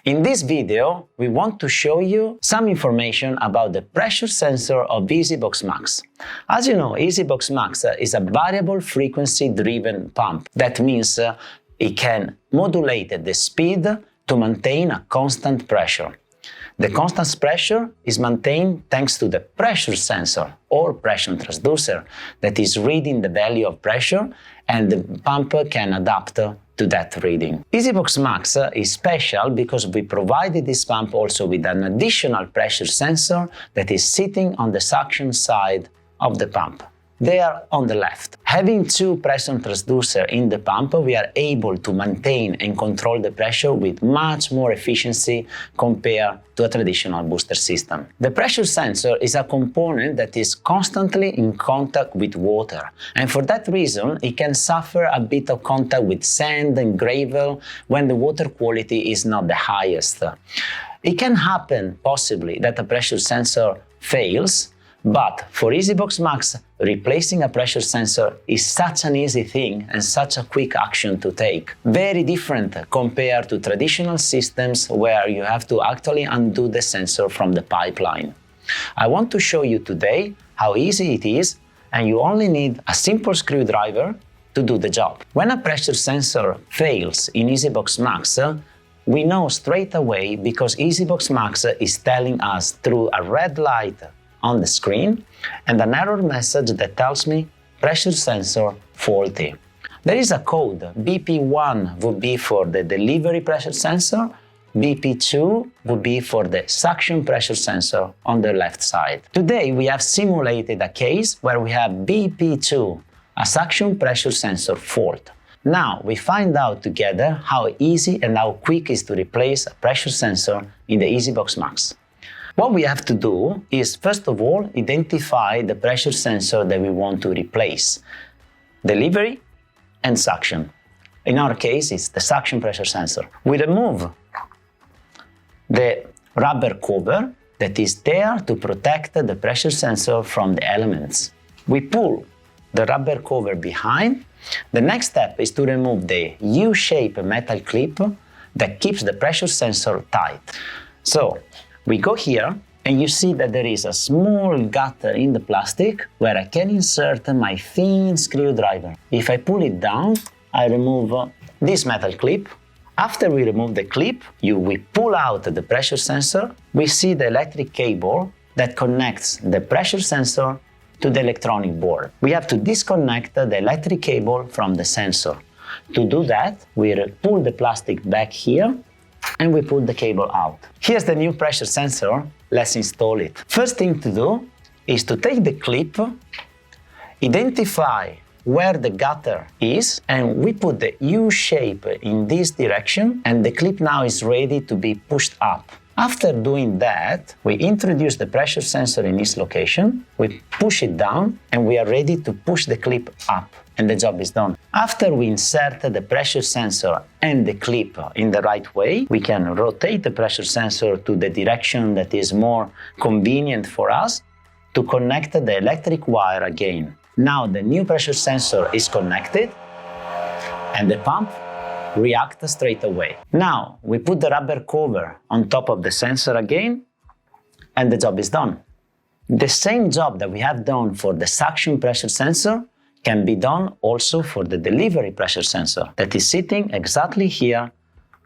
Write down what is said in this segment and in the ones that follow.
In this video, we want to show you some information about the pressure sensor of Esybox Max. As you know, Esybox Max is a variable frequency driven pump. That means it can modulate the speed to maintain a constant pressure. The constant pressure is maintained thanks to the pressure sensor or pressure transducer that is reading the value of pressure, and the pump can adapt to that reading. Esybox Max is special because we provided this pump also with an additional pressure sensor that is sitting on the suction side of the pump. They are on the left. Having two pressure transducers in the pump, we are able to maintain and control the pressure with much more efficiency compared to a traditional booster system. The pressure sensor is a component that is constantly in contact with water, and for that reason it can suffer a bit of contact with sand and gravel when the water quality is not the highest. It can happen possibly that a pressure sensor fails, but for Esybox Max, replacing a pressure sensor is such an easy thing and such a quick action to take. Very different compared to traditional systems where you have to actually undo the sensor from the pipeline. I want to show you today how easy it is, and you only need a simple screwdriver to do the job. When a pressure sensor fails in Esybox Max, we know straight away because Esybox Max is telling us through a red light on the screen and an error message that tells me pressure sensor faulty. There is a code. BP1 would be for the delivery pressure sensor, BP2 would be for the suction pressure sensor on the left side. Today we have simulated a case where we have BP2, a suction pressure sensor fault. Now we find out together how easy and how quick it is to replace a pressure sensor in the Esybox Max. What we have to do is, first of all, identify the pressure sensor that we want to replace. Delivery and suction. In our case, it's the suction pressure sensor. We remove the rubber cover that is there to protect the pressure sensor from the elements. We pull the rubber cover behind. The next step is to remove the U-shaped metal clip that keeps the pressure sensor tight. So, we go here and you see that there is a small gutter in the plastic where I can insert my thin screwdriver. If I pull it down, I remove this metal clip. After we remove the clip, we pull out the pressure sensor. We see the electric cable that connects the pressure sensor to the electronic board. We have to disconnect the electric cable from the sensor. To do that, we pull the plastic back here and we pull the cable out. Here's the new pressure sensor. Let's install it. First thing to do is to take the clip, identify where the gutter is, and we put the U shape in this direction, and the clip now is ready to be pushed up. After doing that, we introduce the pressure sensor in its location, we push it down, and we are ready to push the clip up, and the job is done. After we insert the pressure sensor and the clip in the right way, we can rotate the pressure sensor to the direction that is more convenient for us to connect the electric wire again. Now the new pressure sensor is connected, and the pump react straight away. Now we put the rubber cover on top of the sensor again, and the job is done. The same job that we have done for the suction pressure sensor can be done also for the delivery pressure sensor that is sitting exactly here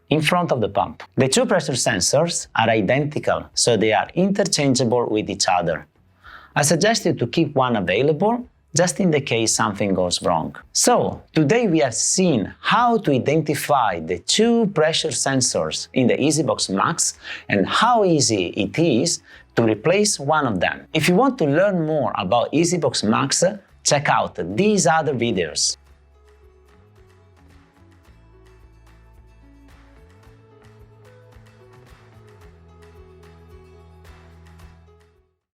in front of the pump. The two pressure sensors are identical, so they are interchangeable with each other. I suggest you to keep one available just in the case something goes wrong. So, today we have seen how to identify the two pressure sensors in the Esybox Max and how easy it is to replace one of them. If you want to learn more about Esybox Max, check out these other videos.